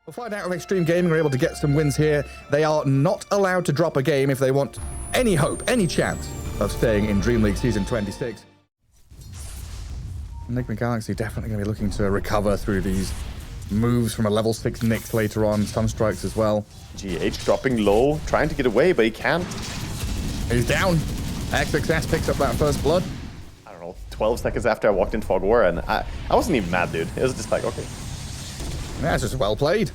We'll find out if Extreme Gaming are able to get some wins here. They are not allowed to drop a game if they want any hope, any chance of staying in Dream League Season 26. Nigma Galaxy definitely going to be looking to recover through these moves from a level 6 Nyx later on, Sunstrikes as well. GH dropping low, trying to get away, but he can't. He's down. XXS picks up that first blood. I don't know, 12 seconds after I walked into Fog War, and I wasn't even mad, dude. It was just like, okay. Yeah, it's just well played.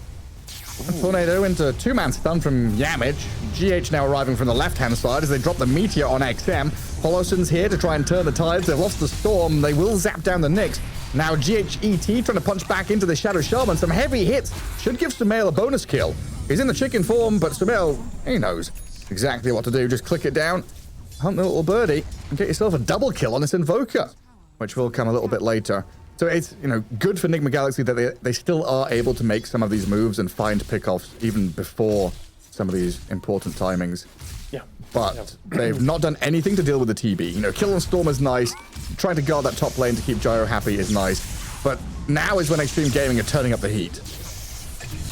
Tornado into two-man stun from Yamich. GH now arriving from the left-hand side as they drop the Meteor on XM. Poloson's here to try and turn the tides. They've lost the Storm. They will zap down the Nyx. Now GHET trying to punch back into the Shadow Shaman. Some heavy hits. Should give Sumail a bonus kill. He's in the chicken form, but Sumail, he knows exactly what to do. Just click it down, hunt the little birdie, and get yourself a double kill on this Invoker, which will come a little bit later. So it's, you know, good for Nigma Galaxy that they still are able to make some of these moves and find pickoffs even before some of these important timings. Yeah. But they've not done anything to deal with the TB. You know, Kill on Storm is nice. Trying to guard that top lane to keep Gyro happy is nice. But now is when Extreme Gaming are turning up the heat.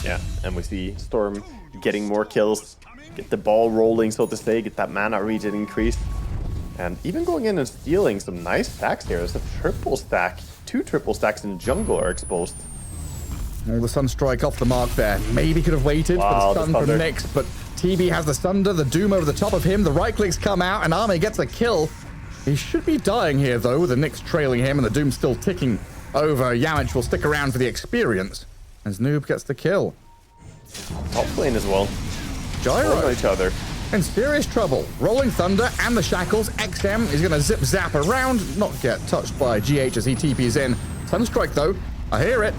Yeah, and we see Storm getting more kills, get the ball rolling, so to say, get that mana regen increased. And even going in and stealing some nice stacks here. There's a triple stack. 2 triple stacks in jungle are exposed. Oh, the Sunstrike off the mark there. Maybe could have waited for the stun from Nyx, but TB has the Sunder, the Doom over the top of him. The right clicks come out, and Arme gets a kill. He should be dying here, though, with the Nyx trailing him and the Doom still ticking over. Yamich will stick around for the experience as Noob gets the kill. Top lane as well. Gyro each other. in serious trouble. Rolling Thunder and the Shackles. XM is going to zip zap around, not get touched by GH as he TPs in. Sunstrike, though, I hear it.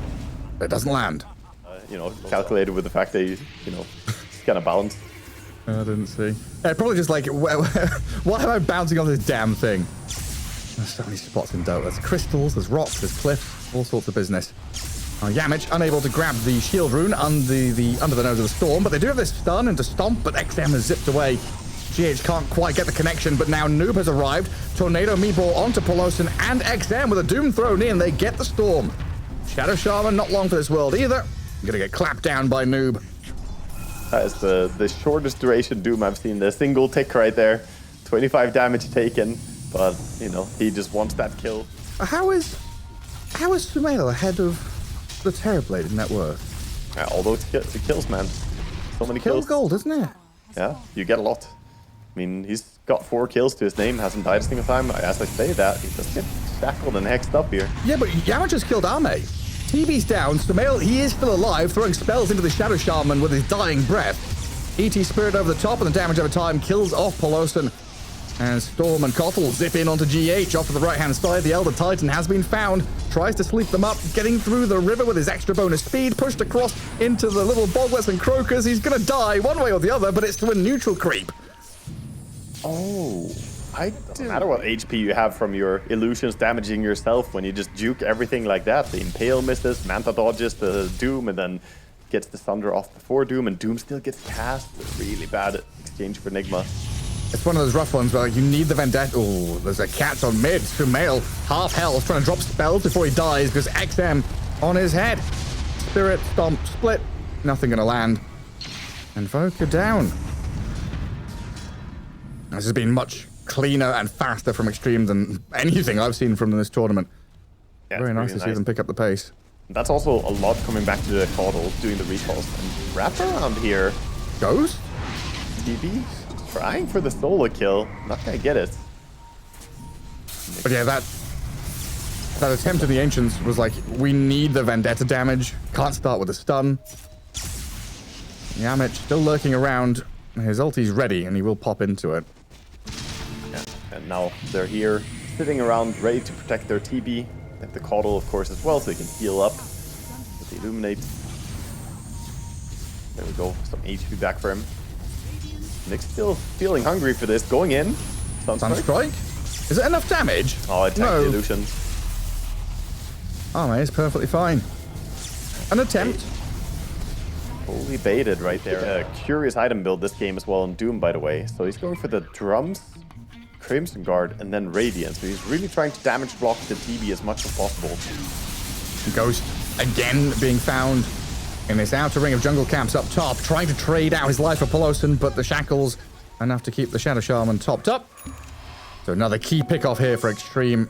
It doesn't land. You know, calculated with the fact that, you know, it's kind of balanced. I didn't see. Yeah, probably just like, why am I bouncing on this damn thing? There's so many spots in Dota. There's crystals, there's rocks, there's cliffs, all sorts of business. Yamich unable to grab the shield rune under the nose of the storm, but they do have this stun into Stomp, but XM has zipped away. GH can't quite get the connection, but now Noob has arrived. Tornado Meatball onto Poloson and XM with a Doom thrown in. They get the storm. Shadow Shaman not long for this world either. Gonna get clapped down by Noob. That is the shortest duration Doom I've seen. The single tick right there. 25 damage taken, but, you know, he just wants that kill. How is Sumail ahead of the Terrorblade in net worth? Yeah, although it kills, man. So many kills. Gold, isn't it? Yeah, you get a lot. I mean, he's got 4 kills to his name, hasn't died a single time. As I say that, he just gets shackled and hexed up here. Yeah, but Yamich just killed Arme. TB's down. Sumail, he is still alive, throwing spells into the Shadow Shaman with his dying breath. ET Spirit over the top, and the damage over time kills off Poloson. And Storm and Kotl zip in onto GH off to the right-hand side. The Elder Titan has been found. Tries to sleep them up, getting through the river with his extra bonus speed. Pushed across into the little Boglets and Croakers. He's going to die one way or the other, but it's to a neutral creep. Oh, doesn't matter what HP you have from your illusions damaging yourself when you just juke everything like that. The Impale misses, Manta dodges the Doom, and then gets the Thunder off before Doom, and Doom still gets cast. Really bad exchange for Nigma. It's one of those rough ones where you need the Vendetta. Oh, there's a cat on mid. Sumail, half health, trying to drop spells before he dies because XM on his head. Spirit, Stomp, Split. Nothing gonna land. Invoker down. This has been much cleaner and faster from Extreme than anything I've seen from this tournament. Yeah, very nice to see them pick up the pace. That's also a lot coming back to the Kotl, doing the recalls. And wrap around here. Ghost? DB trying for the solo kill. Not gonna get it. But yeah, that attempt of the Ancients was like, we need the Vendetta damage. Can't start with a stun. Yamich still lurking around. His ulti's ready, and he will pop into it. Yeah, and now they're here, sitting around, ready to protect their TB. They have the Kotl, of course, as well, so they can heal up with the Illuminate. There we go, some HP back for him. Nick's still feeling hungry for this, going in. Sunstrike? Is it enough damage? Oh, it tanked the illusion. Oh, man, it's perfectly fine. An attempt. Fully baited right there. Curious item build this game as well on Doom, by the way. So he's going for the Drums, Crimson Guard, and then Radiance. So he's really trying to damage block the TB as much as possible. Ghost again being found. in this outer ring of jungle camps up top, trying to trade out his life for Peloton, but the shackles enough to keep the Shadow Shaman topped up. So another key pick off here for Extreme.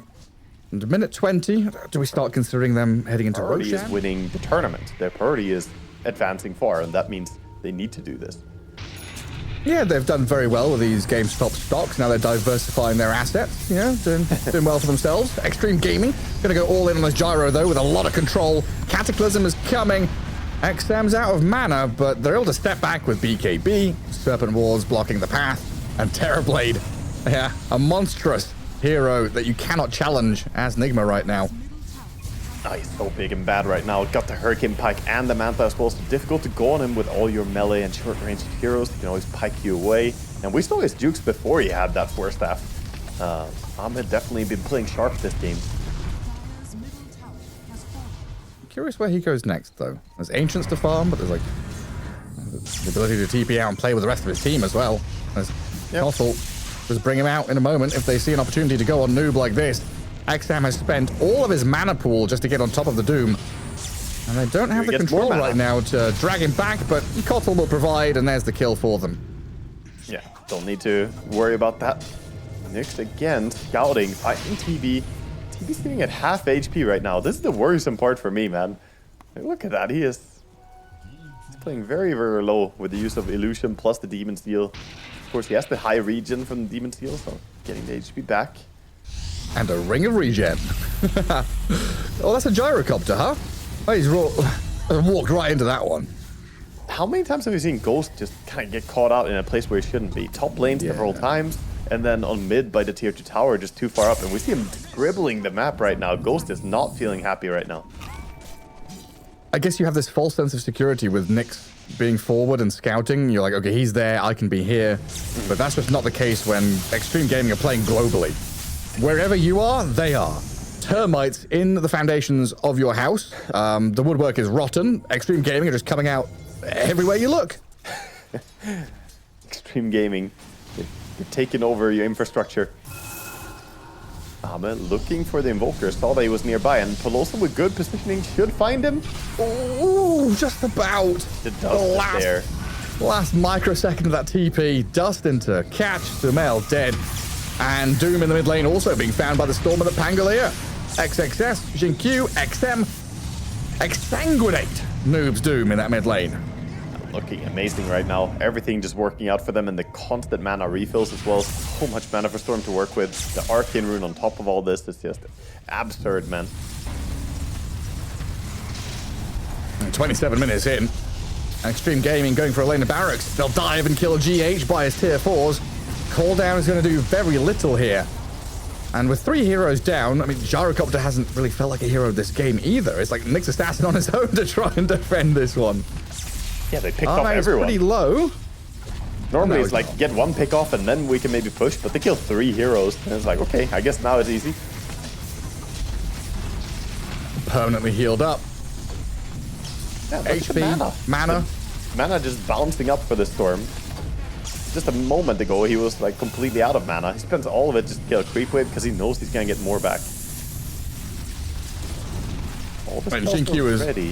And minute 20, do we start considering them heading into Priority Roshan? is winning the tournament. Their priority is advancing far, and that means they need to do this. Yeah, they've done very well with these GameStop stocks. Now they're diversifying their assets, you know, doing well for themselves. Extreme Gaming, going to go all in on this gyro, though, with a lot of control. Cataclysm is coming. XM's out of mana, but they're able to step back with BKB. Serpent Wars blocking the path. And Terrorblade, yeah, a monstrous hero that you cannot challenge as Nigma right now. Oh, he's so big and bad right now. Got the Hurricane Pike and the Manta as well, so difficult to go on him with all your melee and short-ranged heroes. He can always pike you away. And we saw his jukes before he had that Force Staff. Ahmed definitely been playing sharp this game. Curious where he goes next, though. There's Ancients to farm, but there's like the ability to TP out and play with the rest of his team as well. There's Kothel. Just bring him out in a moment if they see an opportunity to go on Noob like this. XM has spent all of his mana pool just to get on top of the Doom. And they don't have the control right now to drag him back, but Kothel will provide, and there's the kill for them. Yeah, don't need to worry about that. Nyx again, scouting, fighting TB. TB's sitting at half HP right now. This is the worrisome part for me, man. Look at that, he's playing very, very low with the use of Illusion plus the Demon Steel. Of course, he has the high regen from the Demon Steel, so getting the HP back. And a ring of regen. Oh, that's a gyrocopter, huh? Oh, he's walked right into that one. How many times have we seen Ghost just kind of get caught out in a place where he shouldn't be? Top lane several times, and then on mid by the tier 2 tower, just too far up. And we see him scribbling the map right now. Ghost is not feeling happy right now. I guess you have this false sense of security with Nyx being forward and scouting. You're like, okay, he's there, I can be here. But that's just not the case when Extreme Gaming are playing globally. Wherever you are, they are. Termites in the foundations of your house. The woodwork is rotten. Extreme Gaming are just coming out everywhere you look. Extreme Gaming, they're taking over your infrastructure. Ahmed looking for the Invoker, saw that he was nearby, and Peloton with good positioning should find him. Ooh, just about. The dust is there. Last microsecond of that TP. Dust into catch. Sumail dead. And Doom in the mid lane also being found by the Storm of the Pangolier. XXS, Jinkyu, XM, exsanguinate Noob's Doom in that mid lane. Looking amazing right now. Everything just working out for them, and the constant mana refills as well. So much mana for Storm to work with. The Arcane Rune on top of all this is just absurd, man. And 27 minutes in. Extreme Gaming going for a lane of barracks. They'll dive and kill GH by his tier 4s. Call down is going to do very little here. And with 3 heroes down, I mean, Gyrocopter hasn't really felt like a hero this game either. It's like Nyx Assassin on his own to try and defend this one. Yeah, they picked off everyone. Pretty low. Normally it's like, get 1 pick off and then we can maybe push, but they killed 3 heroes. And it's like, okay, I guess now it's easy. Permanently healed up. Yeah, HP, mana. Mana just bouncing up for the Storm. Just a moment ago, he was like completely out of mana. He spends all of it just to kill a creep wave because he knows he's gonna get more back. All the Jinkyu is ready.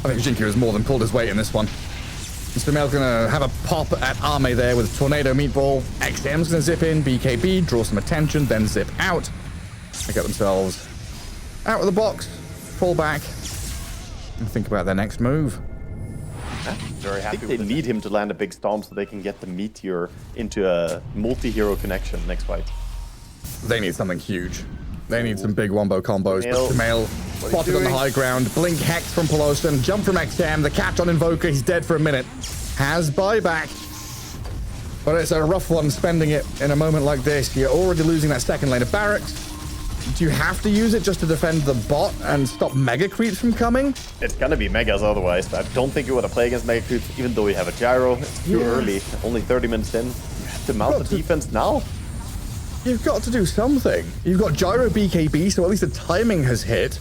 I think Jinkyu has more than pulled his weight in this one. Mr. Mel's gonna have a pop at Arme there with Tornado Meatball. XM's gonna zip in, BKB, draw some attention, then zip out. They get themselves out of the box, fall back, and think about their next move. Very happy. I think they need him to land a big stomp so they can get the Meteor into a multi-hero connection next fight. They need something huge. They need some big wombo combos. But Sumail spotted on the high ground. Blink Hex from Peloton. Jump from XM. The catch on Invoker. He's dead for a minute. Has buyback. But it's a rough one spending it in a moment like this. You're already losing that second lane of barracks. Do you have to use it just to defend the bot and stop mega creeps from coming? It's gonna be megas otherwise. I don't think you want to play against mega creeps, even though we have a gyro. It's too early. Only 30 minutes in. You have to mount the defense now. You've got to do something. You've got gyro BKB, so at least the timing has hit.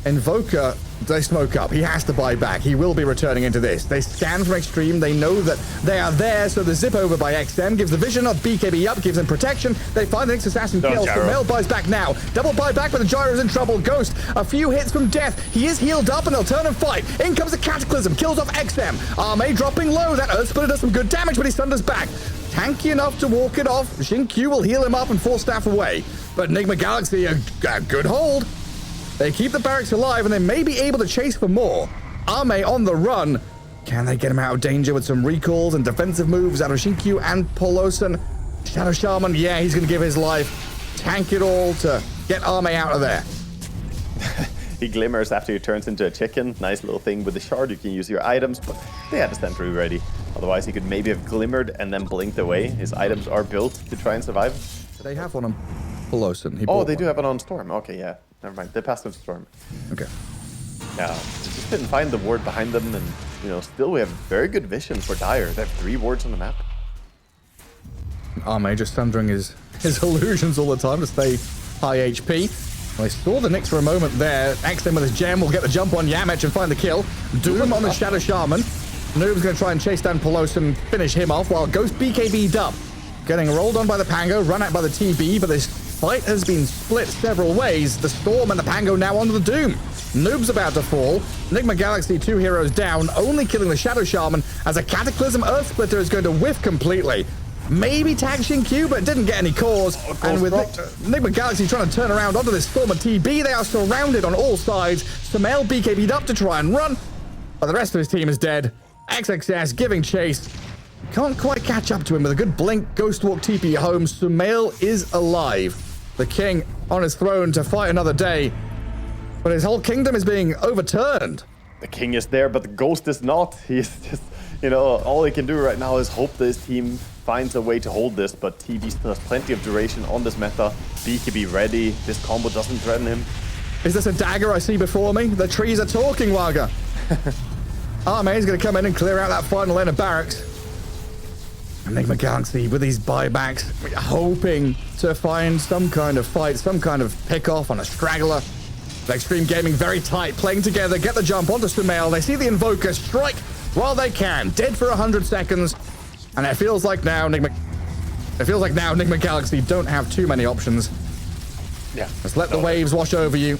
Invoker, they smoke up. He has to buy back. He will be returning into this. They scan from Extreme. They know that they are there, so the zip over by XM gives the vision of BKB up, gives him protection. They find the next assassin kills. Sumail buys back now. Double buy back, but the Gyro's in trouble. Ghost, a few hits from death. He is healed up, and they'll turn and fight. In comes the Cataclysm, kills off XM. Arme dropping low. That Earth Splitter does some good damage, but he thunders back. Tanky enough to walk it off. Xingqiu will heal him up and force staff away. But Nigma Galaxy, a good hold. They keep the barracks alive, and they may be able to chase for more. Arme on the run. Can they get him out of danger with some recalls and defensive moves out of Xingqiu and Polosan? Shadow Shaman, yeah, he's going to give his life. Tank it all to get Arme out of there. He glimmers after he turns into a chicken. Nice little thing with the shard. You can use your items, but they had the sentry ready. Otherwise, he could maybe have glimmered and then blinked away. His items are built to try and survive. They have one on Polosan. Oh, they do have it on Storm. Okay, yeah. Never mind. They passed on Storm. Okay. Yeah, just didn't find the ward behind them, and still we have very good vision for Dire. They have 3 wards on the map. Arme just thundering his illusions all the time to stay high HP. Well, I saw the Nyx for a moment there. XM with his gem will get the jump on Yamich and find the kill. Doom on the Shadow Shaman. Noob's going to try and chase down Polosan and finish him off, while Ghost BKB'd up. Getting rolled on by the Pango, run out by the TB, but this fight has been split several ways. The Storm and the Pango now onto the Doom. Noob's about to fall. Nigma Galaxy, 2 heroes down, only killing the Shadow Shaman as a Cataclysm Earth Splitter is going to whiff completely. Maybe tag Xingqiu, but didn't get any cores. And with Nigma Galaxy trying to turn around onto this Storm of TB, they are surrounded on all sides. Sumail BKB'd up to try and run, but the rest of his team is dead. XXS giving chase. Can't quite catch up to him with a good blink. Ghost walk TP home. Sumail is alive. The king on his throne to fight another day, but his whole kingdom is being overturned. The king is there, but the ghost is not. He's just, all he can do right now is hope that his team finds a way to hold this, but TB still has plenty of duration on this meta. BKB ready. This combo doesn't threaten him. Is this a dagger I see before me? The trees are talking, Waga. Arme is going to come in and clear out that final lane of barracks. Nigma Galaxy with these buybacks, hoping to find some kind of fight, some kind of pick-off on a straggler. Extreme Gaming very tight, playing together, get the jump onto Sumail. They see the Invoker strike while they can. Dead for 100 seconds. And it feels like now Nigma Galaxy don't have too many options. Yeah. Just let the waves wash over you.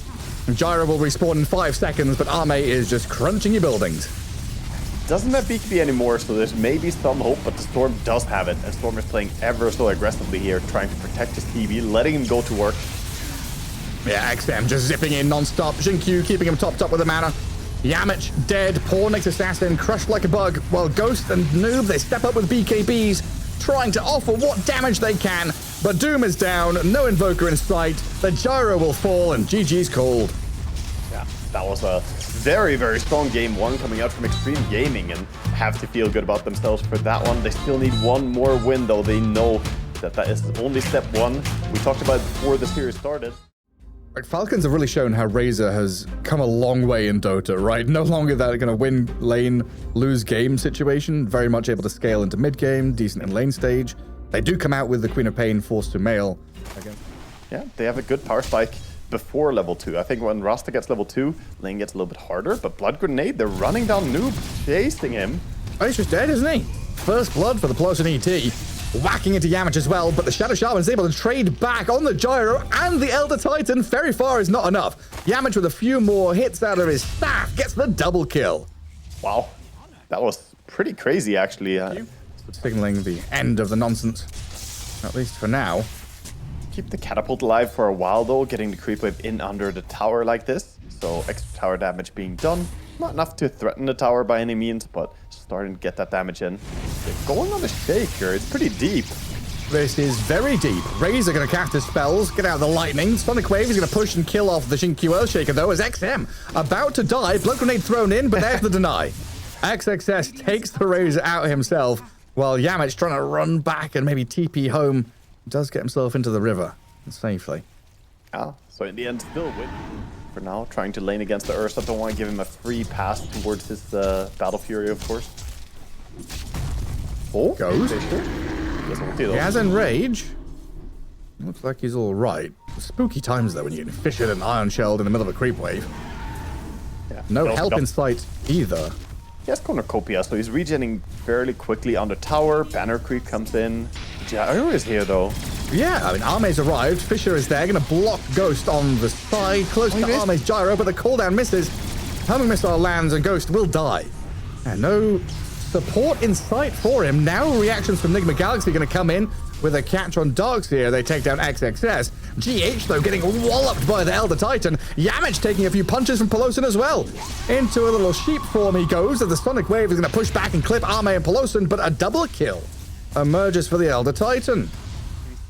Gyro will respawn in 5 seconds, but Arme is just crunching your buildings. Doesn't have BKB anymore, so there's maybe some hope, but the Storm does have it, and Storm is playing ever so aggressively here, trying to protect his TB, letting him go to work. Yeah, XM just zipping in non-stop. Xingqiu keeping him topped up with the mana. Yamich dead. Poor Nyx Assassin crushed like a bug, while Ghost and Noob, they step up with BKBs, trying to offer what damage they can, but Doom is down, no Invoker in sight, the Gyro will fall, and GG's called. Yeah, that was a very, very strong game 1 coming out from Extreme Gaming, and have to feel good about themselves for that one. They still need one more win, though. They know that is only step 1. We talked about it before the series started. Falcons have really shown how Razor has come a long way in Dota, right? No longer that kind of win lane, lose game situation. Very much able to scale into mid game, decent in lane stage. They do come out with the Queen of Pain forced to mail. Again. Yeah, they have a good power spike before level 2. I think when Rasta gets level 2, lane gets a little bit harder, but Blood Grenade, they're running down Noob, chasing him. Oh, he's just dead, isn't he? First blood for the Polosan ET. Whacking into Yamich as well, but the Shadow Shaman is able to trade back on the Gyro and the Elder Titan. Very far is not enough. Yamich with a few more hits out of his staff gets the double kill. Wow, that was pretty crazy, actually. Signaling the end of the nonsense, at least for now. Keep the catapult alive for a while, though, getting the creep wave in under the tower like this. So extra tower damage being done. Not enough to threaten the tower by any means, but starting to get that damage in. They're going on the shaker. It's pretty deep. This is very deep. Razor going to cast his spells, get out the lightning. Sonic Wave is going to push and kill off the Xingqiu Earthshaker, though, as XM about to die. Blood Grenade thrown in, but there's the deny. XXS takes the Razor out himself, while Yamich trying to run back and maybe TP home. Does get himself into the river safely. Ah, so in the end, still win. For now, trying to lane against the Ursa. Don't want to give him a free pass towards his Battle Fury, of course. Oh, goes. He has Enrage. Looks like he's all right. Spooky times, though, when you can fish in an Iron Shelled in the middle of a creep wave. Yeah. No help in sight either. He has Cornucopia, so he's regenerating fairly quickly on the tower. Banner Creep comes in. Gyro is here, though. Yeah, I mean, Arme's arrived. Fisher is there, going to block Ghost on the side, close to Arme's gyro, but the cooldown misses. Homing missile lands, and Ghost will die. And no support in sight for him. Now reactions from Nigma Galaxy going to come in with a catch on Darkseer. They take down XXS. GH, though, getting walloped by the Elder Titan. Yamich taking a few punches from Pelosin as well. Into a little sheep form he goes, and the Sonic Wave is going to push back and clip Arme and Pelosin, but a double kill emerges for the Elder Titan.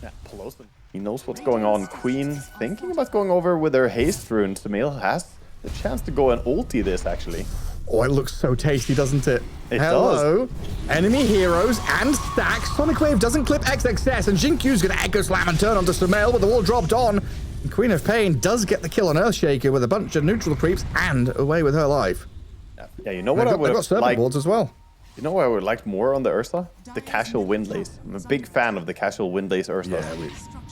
Yeah, Pelosin. He knows what's going on. Queen thinking about going over with her haste rune. Sumail has the chance to go and ulti this, actually. Oh, it looks so tasty, doesn't it? Hello. Does. Enemy heroes and stacks. Sonic Wave doesn't clip XXS, and Jinkyu's going to Echo Slam and turn onto Sumail with the wall dropped on. And Queen of Pain does get the kill on Earthshaker with a bunch of neutral creeps and away with her life. Yeah, you know what I would have got have serpent liked? wards as well. You know what I would like more on the Ursa? The casual windlace. I'm a big fan of the casual windlace Ursa. Yeah,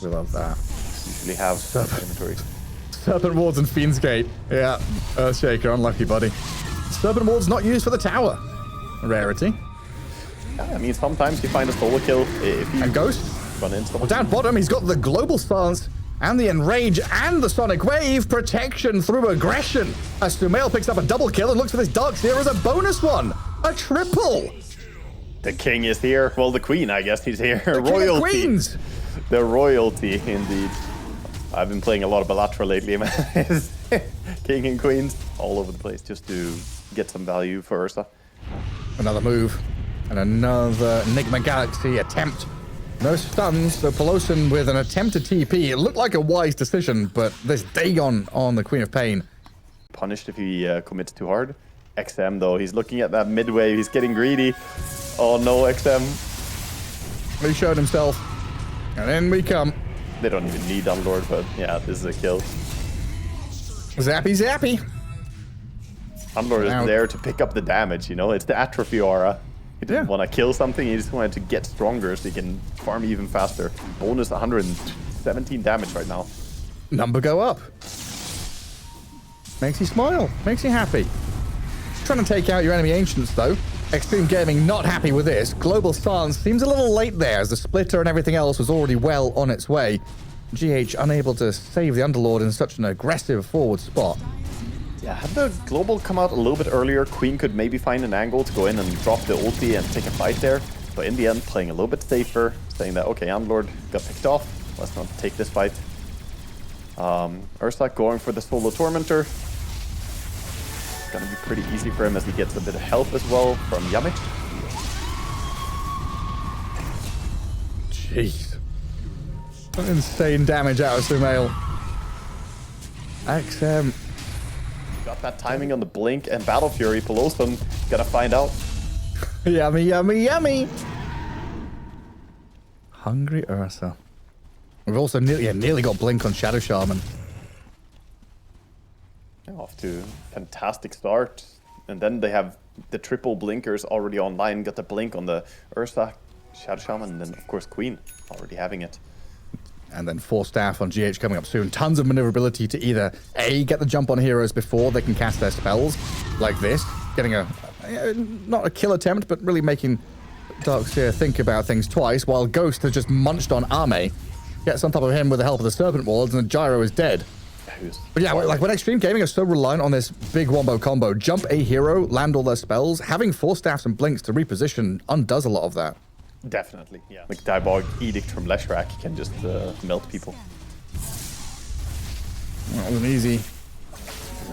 we love that. Usually have inventory. Serpent wards and Fiend's-Gate. Yeah, Earthshaker, unlucky buddy. Serpent ward's not used for the tower. A rarity. Yeah, I mean, sometimes you find a solo kill if you And Ghost? run into someone. Well, down bottom, he's got the Global Stance and the Enrage and the Sonic Wave protection through aggression. As Sumail picks up a double kill and looks for this Darkseer as a bonus one. A triple. The king is here. Well, the queen, I guess he's here. The King of Queens. The royalty, indeed. I've been playing a lot of Bellatra lately, man. King and queens all over the place just to get some value for Ursa. Another move. And another Nigma Galaxy attempt. No stuns, so Pelosin with an attempted TP. It looked like a wise decision, but this Dagon on the Queen of Pain. Punished if he commits too hard. XM, though, he's looking at that midway. He's getting greedy. Oh, no, XM. He showed himself. And in we come. They don't even need Unlord, but yeah, this is a kill. Zappy, zappy. Unlord is there to pick up the damage, you know? It's the atrophy aura. He didn't want to kill something, he just wanted to get stronger so he can farm even faster. Bonus 117 damage right now. Number go up. Makes you smile. Makes you happy. Trying to take out your enemy ancients, though. Extreme Gaming not happy with this. Global Stance seems a little late there, as the splitter and everything else was already well on its way. GH unable to save the Underlord in such an aggressive forward spot. Yeah, had the global come out a little bit earlier, Queen could maybe find an angle to go in and drop the ulti and take a fight there. But in the end, playing a little bit safer, saying that, okay, Underlord got picked off, let's not take this fight. Ursa going for the solo Tormentor. It's gonna be pretty easy for him as he gets a bit of help as well from Yamich. Jeez. Insane damage out of Sumail. XM. Got that timing on the blink and Battle Fury. Pelosin gotta find out. Yummy, yummy, yummy. Hungry Ursa. We've also nearly got blink on Shadow Shaman. Off to fantastic start. And then they have the triple blinkers already online. Got the blink on the Ursa, Shadow Shaman, and then of course Queen already having it. And then 4 staff on GH coming up soon. Tons of maneuverability to either A, get the jump on heroes before they can cast their spells, like this. Getting not a kill attempt, but really making Darkseer think about things twice, while Ghost has just munched on Arme. Gets on top of him with the help of the Serpent Wards, and the Gyro is dead. But yeah, like when Extreme Gaming is so reliant on this big wombo combo, jump a hero, land all their spells, having 4 staffs and blinks to reposition undoes a lot of that. Definitely, yeah. Like Diabolic Edict from Leshrac can just melt people. That was an easy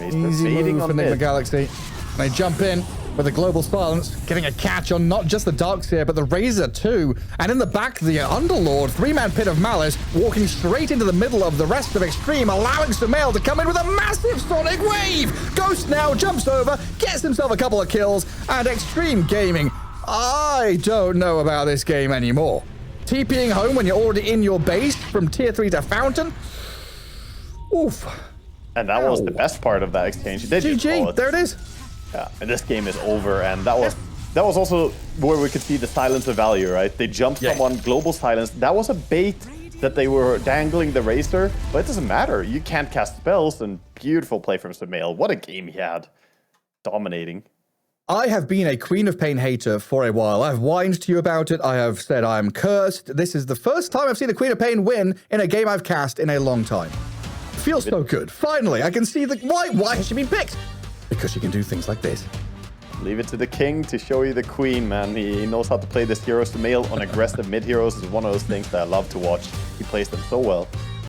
Easy move for Nigma Galaxy. And they jump in with a global silence, getting a catch on not just the Darkseer, but the Razor too. And in the back, the Underlord, 3-man Pit of Malice, walking straight into the middle of the rest of Extreme, allowing Sumail to come in with a massive Sonic Wave. Ghost now jumps over, gets himself a couple of kills, and Extreme Gaming, I don't know about this game anymore. TPing home when you're already in your base from tier 3 to Fountain. Oof. And that was the best part of that exchange. GG, there it is. Yeah, and this game is over, and that was also where we could see the silence of value, right? They jumped someone, global silence. That was a bait that they were dangling the Razor, but it doesn't matter. You can't cast spells, and beautiful play from Sumail. What a game he had. dominating. I have been a Queen of Pain hater for a while. I've whined to you about it. I have said I'm cursed. This is the first time I've seen a Queen of Pain win in a game I've cast in a long time. Feels so good. Finally, I can see the... Why has she been picked? Because she can do things like this. Leave it to the king to show you the queen, man. He knows how to play this heroes to mail on aggressive mid heroes. Is one of those things that I love to watch. He plays them so well.